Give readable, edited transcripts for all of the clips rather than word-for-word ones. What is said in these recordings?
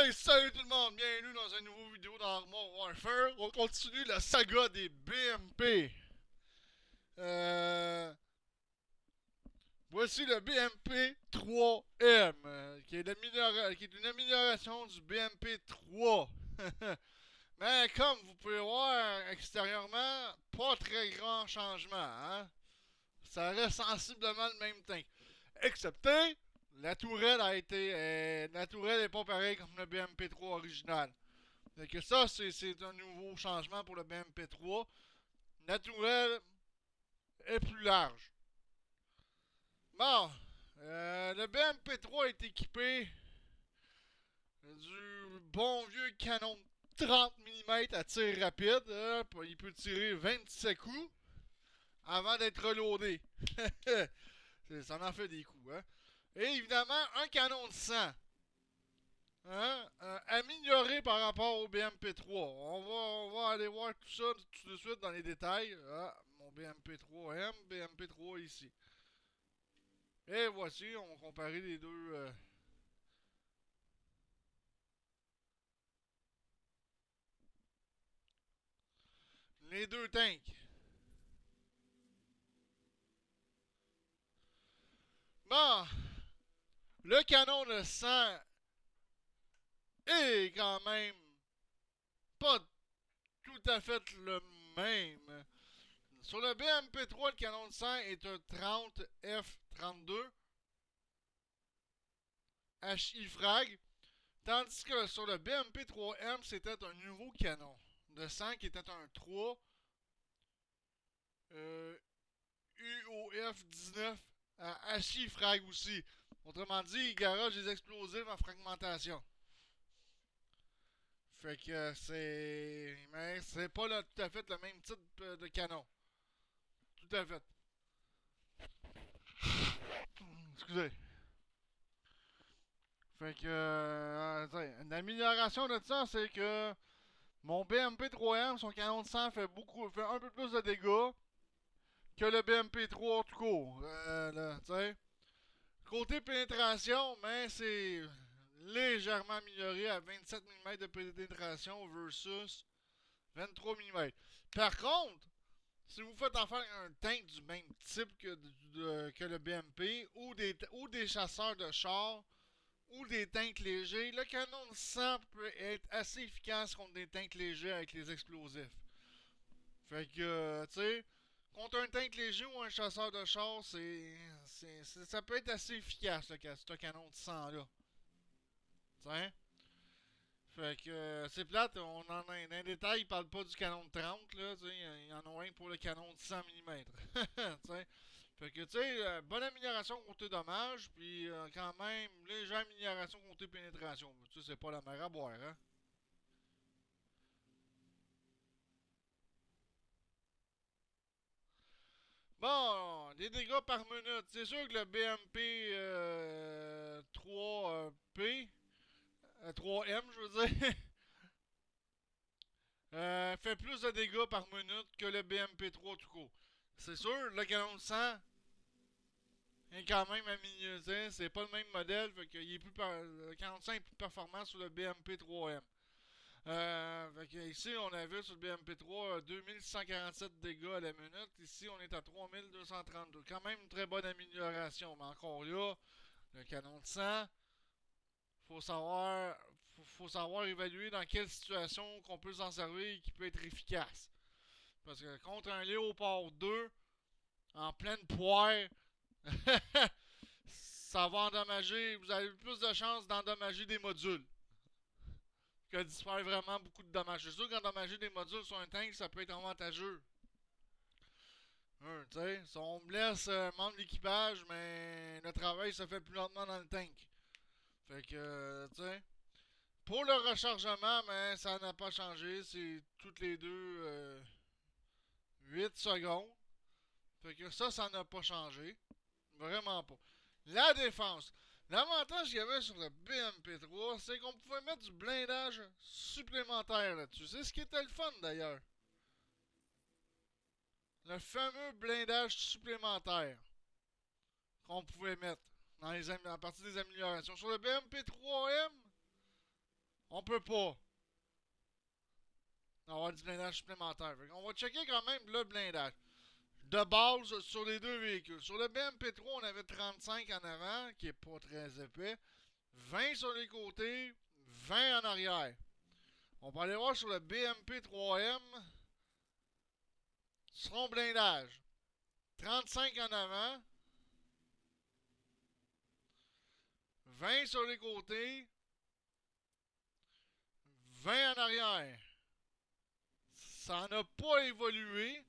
Hey, salut tout le monde, bienvenue dans une nouvelle vidéo d'Armor Warfare. On continue la saga des BMP. Euh, Voici le BMP 3M, qui est une amélioration du BMP 3. Mais comme vous pouvez voir extérieurement, pas très grand changement. Hein? Ça reste sensiblement le même tank. Excepté, la tourelle est pas pareille comme le BMP3 original. Fait que ça, c'est un nouveau changement pour le BMP3. La tourelle est plus large. Bon, le BMP3 est équipé du bon vieux canon 30 mm à tir rapide. Il peut tirer 27 coups avant d'être reloadé. Ça en fait des coups. Hein? Et évidemment, un canon de 100. Hein? Amélioré par rapport au BMP3. On va aller voir tout ça tout de suite dans les détails. Ah, mon BMP3M, BMP3 ici. Et voici, on va comparer les deux tanks. Bon, le canon de 100 est quand même pas tout à fait le même. Sur le BMP3, le canon de 100 est un 30 F32 HI Frag. Tandis que sur le BMP3M, c'était un nouveau canon de 100 qui était un 3 UOF-19 à HI Frag aussi. Autrement dit, il garage des explosifs en fragmentation. Fait que c'est. Mais c'est pas tout à fait le même type de canon. Tout à fait. Excusez. Fait que. Une amélioration de ça, c'est que mon BMP3M, son canon de sang fait un peu plus de dégâts que le BMP3 tout court. Côté pénétration, mais c'est légèrement amélioré à 27 mm de pénétration versus 23 mm. Par contre, si vous faites affaire à un tank du même type que le BMP ou des chasseurs de chars ou des tanks légers, le canon de sang peut être assez efficace contre des tanks légers avec les explosifs. Fait que, tu sais, contre un tank léger ou un chasseur de char, ça peut être assez efficace, ce canon de sang là. T'sais? Fait que c'est plate, on en a un détail, il parle pas du canon de 30, là, il y en a un pour le canon de 100 mm. Fait que, tu sais, bonne amélioration côté dommage, puis quand même, légère amélioration côté pénétration. Tu sais, c'est pas la mer à boire, hein. Bon, les dégâts par minute. C'est sûr que le BMP 3P, 3M, je veux dire, fait plus de dégâts par minute que le BMP3 tout court. C'est sûr, le canon de sang est quand même amélioré. C'est pas le même modèle, fait qu'il est le canon de sang est plus performant sur le BMP3M. Fait que ici, on avait sur le BMP3 2147 dégâts à la minute. Ici, on est à 3232. Quand même une très bonne amélioration. Mais encore là, le canon de sang, faut savoir, faut savoir évaluer dans quelle situation qu'on peut s'en servir et qui peut être efficace. Parce que contre un Léopard 2, en pleine poire, ça va endommager. Vous avez plus de chances d'endommager des modules que d'y faire vraiment beaucoup de dommages. C'est sûr qu'endommager des modules sur un tank, ça peut être avantageux. Si on blesse un membre de l'équipage, mais le travail se fait plus lentement dans le tank. Fait que, pour le rechargement, mais ça n'a pas changé. C'est toutes les 8 secondes. Fait que ça n'a pas changé. Vraiment pas. La défense. L'avantage qu'il y avait sur le BMP3, c'est qu'on pouvait mettre du blindage supplémentaire là-dessus. C'est ce qui était le fun d'ailleurs. Le fameux blindage supplémentaire qu'on pouvait mettre à partir des améliorations. Sur le BMP3M, On peut pas avoir du blindage supplémentaire. On va checker quand même le blindage. De base, sur les deux véhicules. Sur le BMP3, on avait 35 en avant, qui est pas très épais. 20 sur les côtés, 20 en arrière. On peut aller voir sur le BMP3M, son blindage. 35 en avant, 20 sur les côtés, 20 en arrière. Ça n'a pas évolué.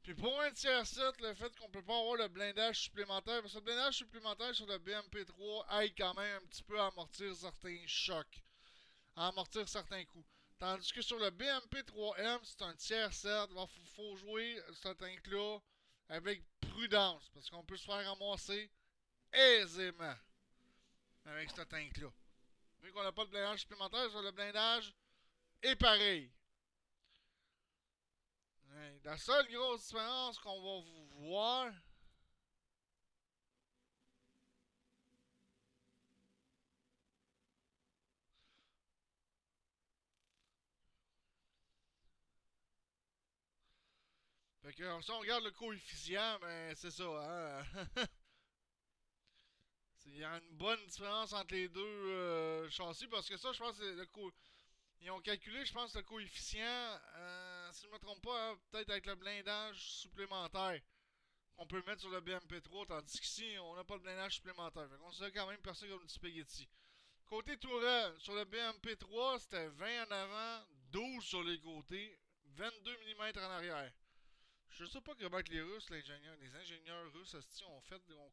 Puis pour un tiers set, le fait qu'on peut pas avoir le blindage supplémentaire, parce que le blindage supplémentaire sur le BMP3 aide quand même un petit peu à amortir certains chocs, à amortir certains coups. Tandis que sur le BMP3M, c'est un tiers set, il faut jouer ce tank-là avec prudence, parce qu'on peut se faire ramasser aisément avec ce tank-là. Vu qu'on n'a pas de blindage supplémentaire, sur le blindage est pareil. La seule grosse différence qu'on va voir, fait que si on regarde le coefficient, ben c'est ça, hein. Il y a une bonne différence entre les deux châssis parce que ça, je pense, c'est ils ont calculé, je pense, le coefficient, si je ne me trompe pas, hein, peut-être avec le blindage supplémentaire qu'on peut mettre sur le BMP3, tandis qu'ici, on n'a pas de blindage supplémentaire. Fait qu'on se fait quand même percer comme du spaghetti. Côté tourelle, sur le BMP3, c'était 20 en avant, 12 sur les côtés, 22 mm en arrière. Je sais pas comment les Russes, les ingénieurs russes,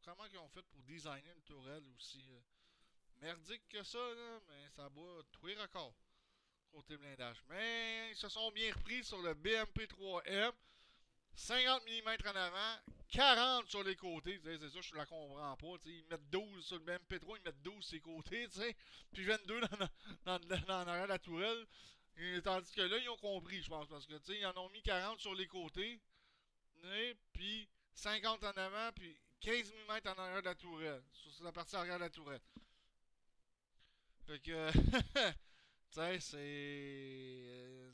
comment ils ont fait pour designer une tourelle aussi merdique que ça, là, mais ça bat tous les records côté blindage. Mais ils se sont bien repris sur le BMP3M, 50 mm en avant, 40 sur les côtés. C'est ça, je la comprends pas. Ils mettent 12 sur le BMP3, ils mettent 12 sur les côtés, puis 22 dans l'arrière de la tourelle. Tandis que là, ils ont compris, je pense, parce que ils en ont mis 40 sur les côtés, puis 50 en avant, puis 15 mm en arrière de la tourelle, sur la partie arrière de la tourelle. Fait que, tu sais,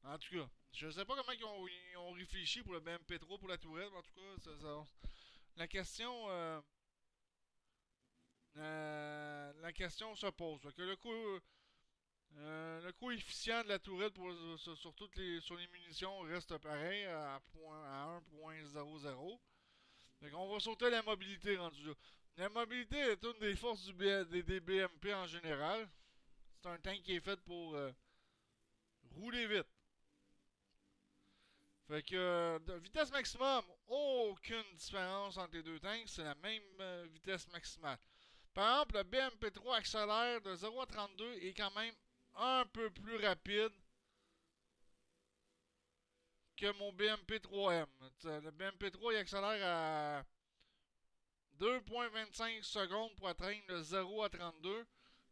en tout cas, je sais pas comment ils ont réfléchi pour le BMP3 pour la tourelle, mais en tout cas, la question. La question se pose. Fait que le coefficient de la tourelle sur les munitions reste pareil à 1.00. Fait qu'on va sauter la mobilité rendue là. La mobilité est une des forces des BMP en général. C'est un tank qui est fait pour rouler vite. Fait que de vitesse maximum, aucune différence entre les deux tanks, c'est la même vitesse maximale. Par exemple, le BMP3 accélère de 0 à 32 et est quand même un peu plus rapide que mon BMP3M. Le BMP3 il accélère à 2.25 secondes pour atteindre le 0 à 32,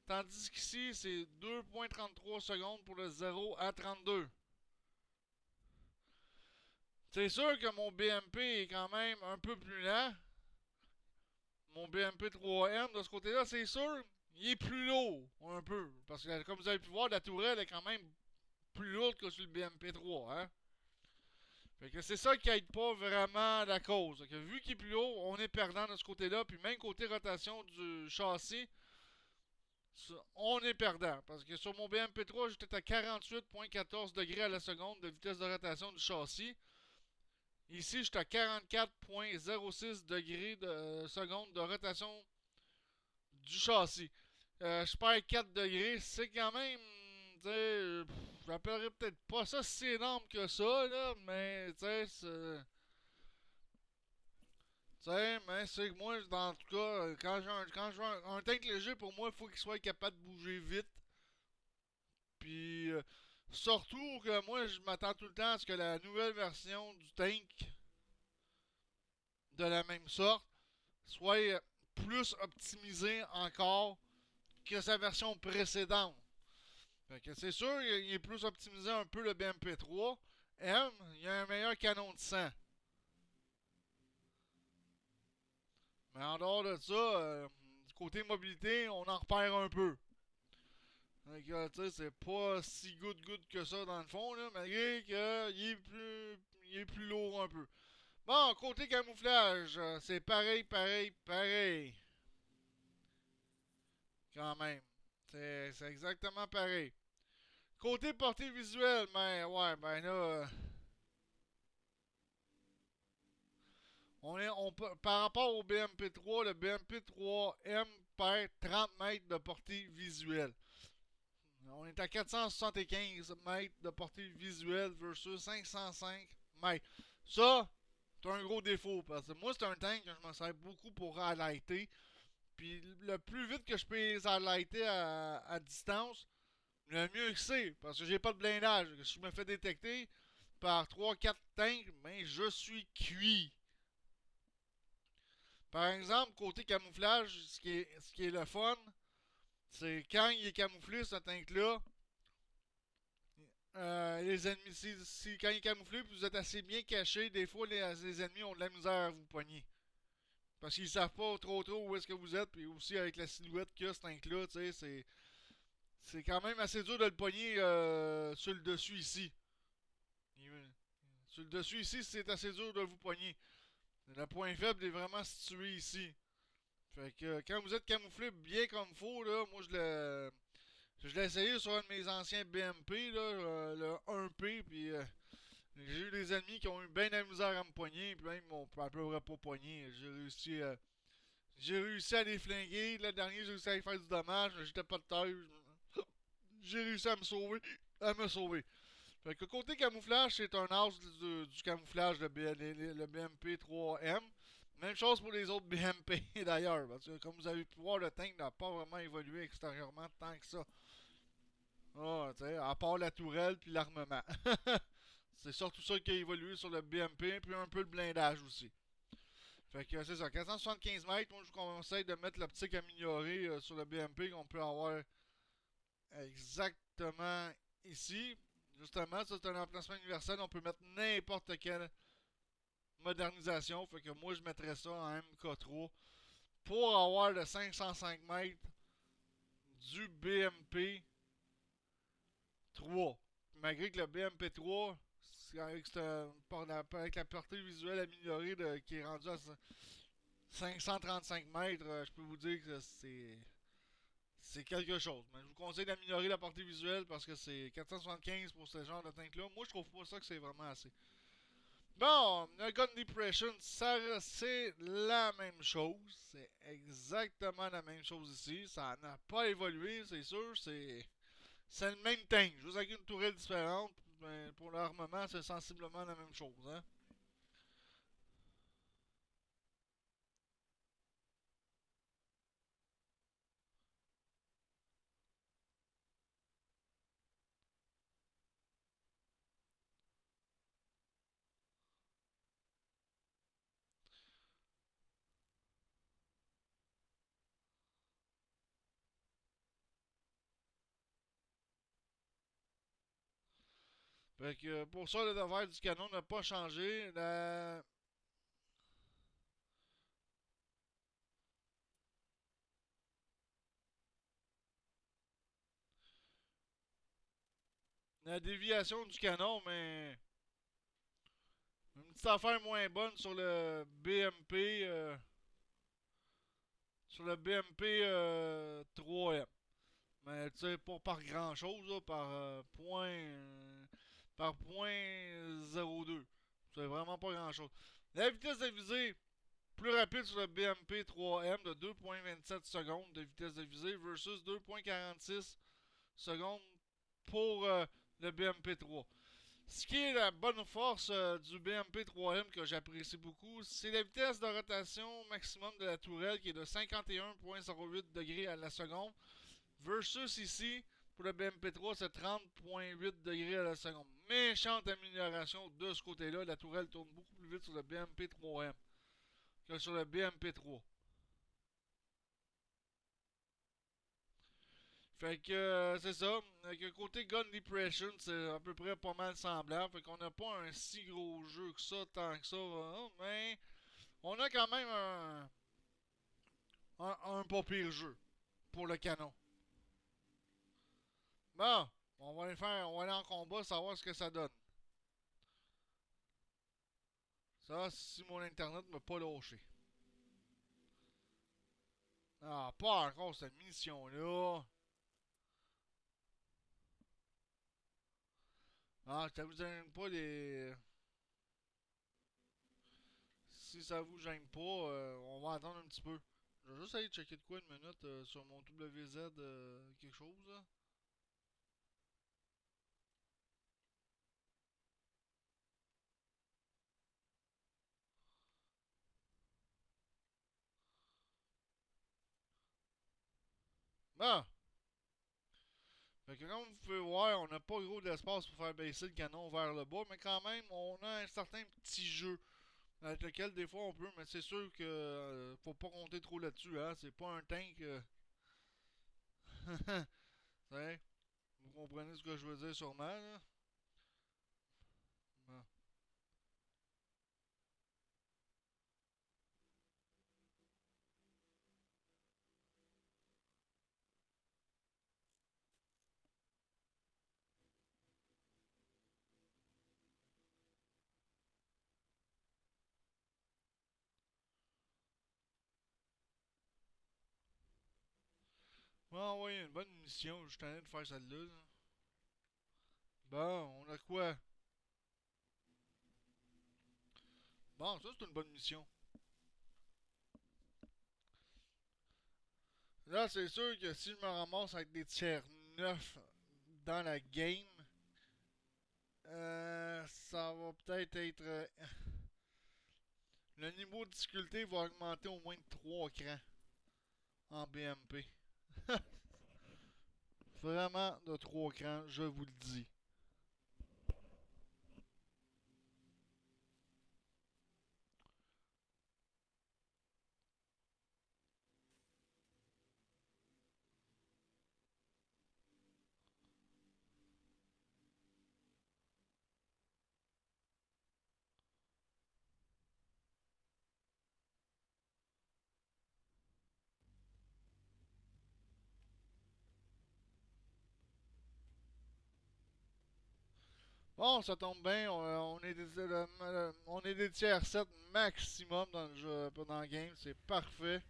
tandis qu'ici c'est 2.33 secondes pour le 0 à 32. C'est sûr que mon BMP est quand même un peu plus lent. Mon BMP3M de ce côté-là, c'est sûr, il est plus lourd un peu. Parce que comme vous avez pu voir, la tourelle est quand même plus lourde que sur le BMP3. Hein? Fait que c'est ça qui aide pas vraiment la cause. Que vu qu'il est plus haut, on est perdant de ce côté-là. Puis même côté rotation du châssis, on est perdant. Parce que sur mon BMP3, j'étais à 48.14 degrés à la seconde de vitesse de rotation du châssis. Ici, j'étais à 44.06 degrés de seconde de rotation du châssis. Je perds 4 degrés. C'est quand même, tu sais, j'appellerais peut-être pas ça si énorme que ça, là, mais tu sais, mais c'est que moi, en tout cas, quand je veux un tank léger, pour moi, il faut qu'il soit capable de bouger vite. Puis, surtout que moi, je m'attends tout le temps à ce que la nouvelle version du tank, de la même sorte, soit plus optimisée encore que sa version précédente. Fait que c'est sûr, il est plus optimisé un peu le BMP3. M, il a un meilleur canon de sang. Mais en dehors de ça, du côté mobilité, on en repère un peu. Tu sais, c'est pas si good que ça dans le fond, là, malgré qu'il est plus lourd un peu. Bon, côté camouflage, c'est pareil. Quand même. C'est exactement pareil. Côté portée visuelle, ben ouais, ben là, par rapport au BMP3, le BMP3M perd 30 mètres de portée visuelle. On est à 475 mètres de portée visuelle versus 505 mètres. Ça, c'est un gros défaut parce que moi, c'est un tank que je me sers beaucoup pour highlighter. Puis le plus vite que je peux les highlighter à distance, le mieux que c'est. Parce que j'ai pas de blindage. Si je me fais détecter par 3-4 tanks, ben je suis cuit. Par exemple, côté camouflage, ce qui est le fun, c'est quand il est camouflé, ce tank-là, les ennemis, quand il est camouflé, puis vous êtes assez bien caché, des fois les ennemis ont de la misère à vous pogner. Parce qu'ils savent pas trop où est-ce que vous êtes, puis aussi avec la silhouette qu'il y a, ce tank-là, tu sais, c'est quand même assez dur de le pogner sur le dessus ici. Sur le dessus ici, c'est assez dur de vous pogner. Le point faible est vraiment situé ici. Fait que quand vous êtes camouflé bien comme faut, là, moi je l'ai essayé sur un de mes anciens BMP, là, le 1P, puis j'ai eu des ennemis qui ont eu bien de la misère à me pogner, puis même ils m'ont à peu près pas pogné. J'ai réussi à les flinguer. Le dernier, j'ai réussi à les faire du dommage, mais j'étais pas de taille. J'ai réussi à me sauver. Fait que côté camouflage, c'est un as du camouflage le BMP 3M. Même chose pour les autres BMP d'ailleurs. Parce que comme vous avez pu voir, le tank n'a pas vraiment évolué extérieurement tant que ça. Ah, tu sais, à part la tourelle puis l'armement. C'est surtout ça qui a évolué sur le BMP, puis un peu le blindage aussi. Fait que c'est ça, 475 mètres, moi je vous conseille de mettre l'optique améliorée sur le BMP qu'on peut avoir exactement ici. Justement, ça c'est un emplacement universel, on peut mettre n'importe quelle modernisation. Fait que moi je mettrais ça en MK3 pour avoir le 505 mètres du BMP 3. Malgré que le BMP 3, avec la portée visuelle améliorée qui est rendue à 535 mètres, je peux vous dire que c'est quelque chose. Mais je vous conseille d'améliorer la portée visuelle parce que c'est 475 pour ce genre de tank-là. Moi, je trouve pas ça que c'est vraiment assez. Bon, le Gun Depression, ça c'est la même chose. C'est exactement la même chose ici. Ça n'a pas évolué, c'est sûr. C'est le même tank, juste avec une tourelle différente. Ben, pour l'armement, c'est sensiblement la même chose. Hein? Fait que pour ça, le devers du canon n'a pas changé. La déviation du canon, mais une petite affaire moins bonne sur le BMP. Sur le BMP 3M. Mais tu sais, pas par grand chose, là, par point 02. C'est vraiment pas grand chose. La vitesse de visée plus rapide sur le BMP 3M de 2.27 secondes de vitesse de visée versus 2.46 secondes pour le BMP 3. Ce qui est la bonne force du BMP 3M que j'apprécie beaucoup, c'est la vitesse de rotation maximum de la tourelle qui est de 51.08 degrés à la seconde versus ici pour le BMP3 c'est 30.8 degrés à la seconde. Méchante amélioration de ce côté-là, la tourelle tourne beaucoup plus vite sur le BMP3M que sur le BMP3. Fait que c'est ça. Avec le côté Gun Depression, c'est à peu près pas mal semblable. Fait qu'on n'a pas un si gros jeu que ça, tant que ça. Mais on a quand même un pas pire jeu pour le canon. Bon, on va aller en combat, savoir ce que ça donne. Ça, si mon internet m'a pas lâché. Ah, pas encore cette mission-là. Ah, ça vous gêne pas les... Si ça vous gêne pas, on va attendre un petit peu. Je vais juste aller checker de quoi une minute sur mon WZ quelque chose là. Bon! Fait que comme vous pouvez voir, on n'a pas gros d'espace pour faire baisser le canon vers le bas, mais quand même, on a un certain petit jeu avec lequel des fois on peut, mais c'est sûr que faut pas compter trop là-dessus, hein. C'est pas un tank. Vous comprenez ce que je veux dire sûrement, là? Bon. Bon, ouais, une bonne mission, je suis tanné de faire celle-là. Là. Bon, on a quoi? Bon, ça c'est une bonne mission. Là, c'est sûr que si je me ramasse avec des tiers 9 dans la game, ça va peut-être être. Le niveau de difficulté va augmenter au moins de 3 crans en BMP. Vraiment de 3 crans, je vous le dis. Bon, ça tombe bien, on est des tiers 7 maximum dans le jeu, dans le game, c'est parfait.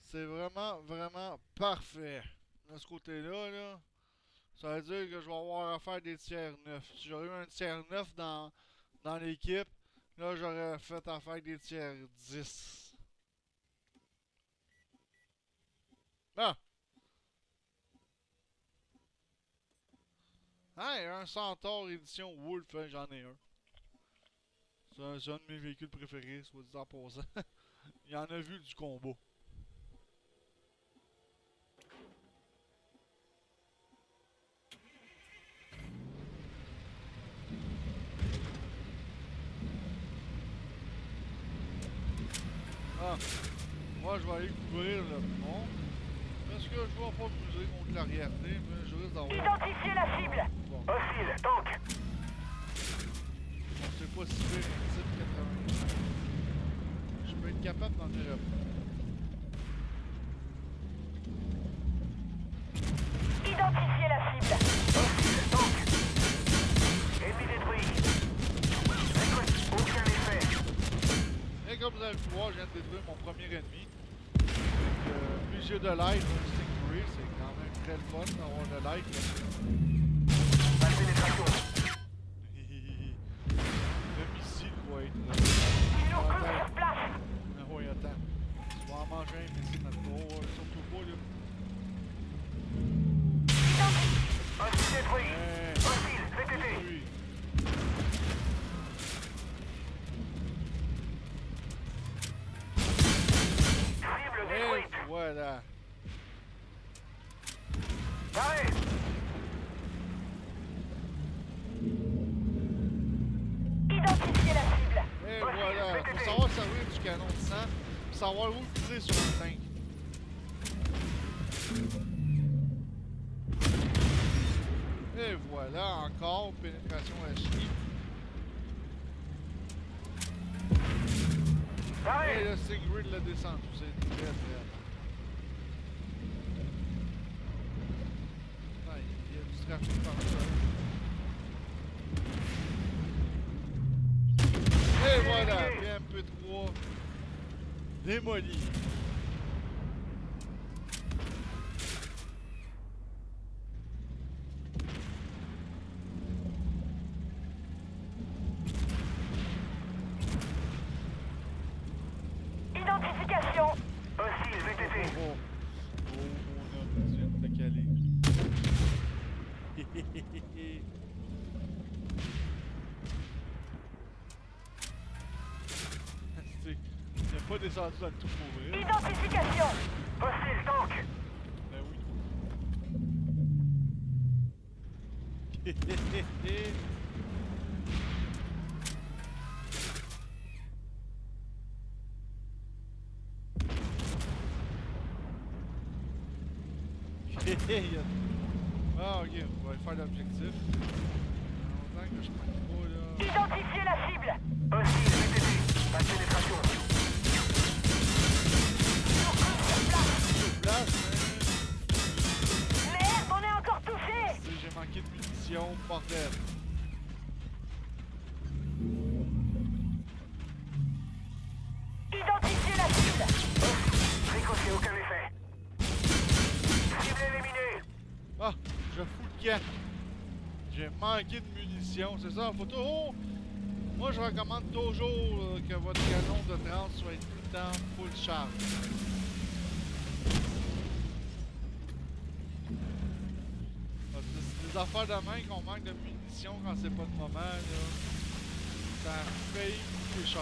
C'est vraiment, vraiment parfait. De ce côté-là, là, ça veut dire que je vais avoir à faire des tiers 9. Si j'aurais eu un tiers 9 dans l'équipe, là, j'aurais fait à faire des tiers 10. Ah! Hey, un Centaure édition Wolf, hein, j'en ai un. C'est un de mes véhicules préférés, soit dit en passant. Il en a vu du combat. Ah, moi je vais aller couvrir le pont. Parce que je vais pas m'user contre l'arrière-té, mais je risque d'avoir... Identifiez la cible! Bon, Hostile, tank! on sait pas si c'est un type 80. Je peux être capable d'en faire un. Identifiez la cible! Hostile, tank! Ennemi détruit! Écoute, aucun effet! Et comme vous avez pu voir, je viens de détruire mon premier ennemi. Plus j'ai de light, un Stingray, c'est quand même très le fun d'avoir de light. Mal pénétration! Le missile va être... Il nous coupe attends. sur place! Ah oui, attends. Tu vas en manger un missile maintenant. Surtout pas, là. Hostile détruit! Hey, Hostile, VTT! oui. Cible Et détruite! voilà. Arrêt! Identifiez la cible! Et Hostile, voilà. Faut VTT! savoir servir du canon de sang. Faut savoir où tirer sur le tank. Et voilà, encore pénétration à chier. Et Arrêt! le Stingray l'a descendu, c'est très très. trafic par là. Et voilà, BMP3 démoli. Identification. Oh, Hostile VTT. mon homme, tu viens de te caler. Il n'a pas descendu dans le tout pour vrai. Identification. Hostile tank. Ben oui. Ah ok, on va faire l'objectif. Longtemps que je prenne pas là. Identifiez la cible. Hostile VTT. Pas de pénétration. Sur place, Merde, on est encore touché. mais j'ai manqué de munitions, bordel. Identifiez la cible. Ricochet, aucun effet. Cible éliminée. Ah, je fous le camp. J'ai manqué de munitions, c'est ça la photo. Oh! Moi je recommande toujours que votre canon de 30 soit tout le temps full charge. C'est des affaires de main qu'on manque de munitions quand c'est pas le moment là. Ça paye coûter cher.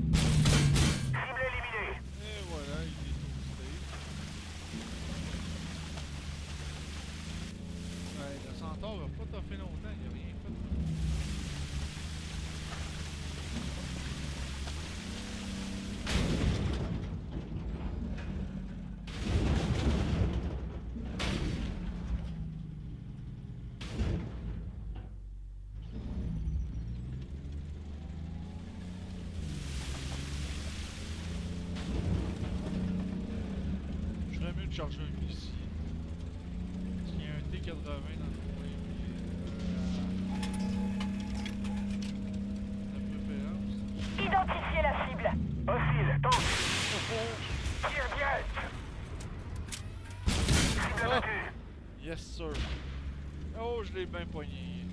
Cible éliminée. Et voilà, il est toasté. Ouais, le centaure va pas toffé longtemps, il a rien fait. Je ferais mieux de charger un missile. S'il y a un T-80 dans le coin, la préférence. Identifiez la cible. Hostile tank. Tire direct. Cible Ah. abattue. Yes sir. Oh, je l'ai bien poigné.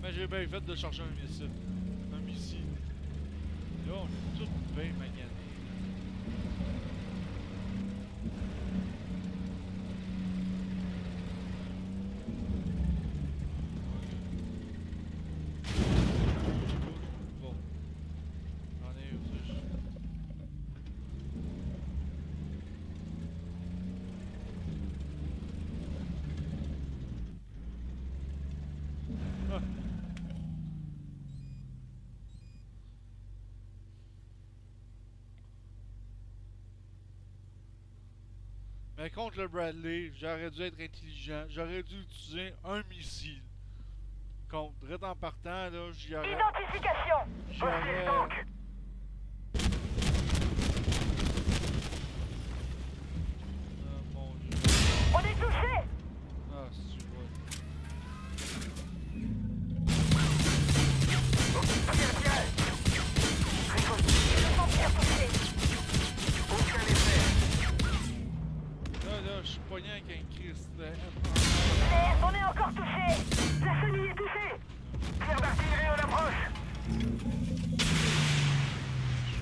Mais j'ai bien fait de charger un missile. Un missile. Là, on est tous bien maganés. Bon. J'en ai eu aussi. Ah. Mais contre le Bradley, j'aurais dû être intelligent. J'aurais dû utiliser un missile. Contre, direct en partant, là, j'y aurais... Identification. Hostile J'aurais... tank. mon Dieu. On est touché. Ah, si tu vois. Tire direct. Ricochet. Je sens bien touché. Aucun effet. Là, je suis pogné avec un Christ. Merde, on est encore touché. La chenille est touchée. Tir d'artillerie en approche.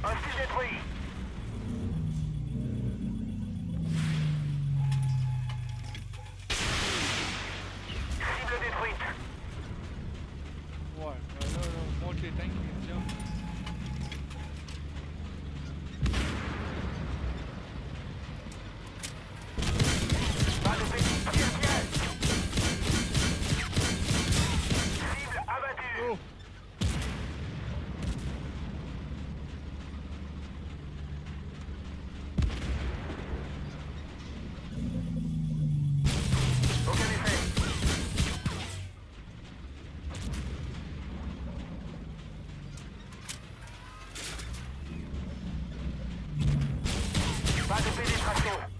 Hostile détruit. Cible détruite. Ouais, là, on monte les tanks, les tiens. Oh! Aucun effet. Pas de pénétration.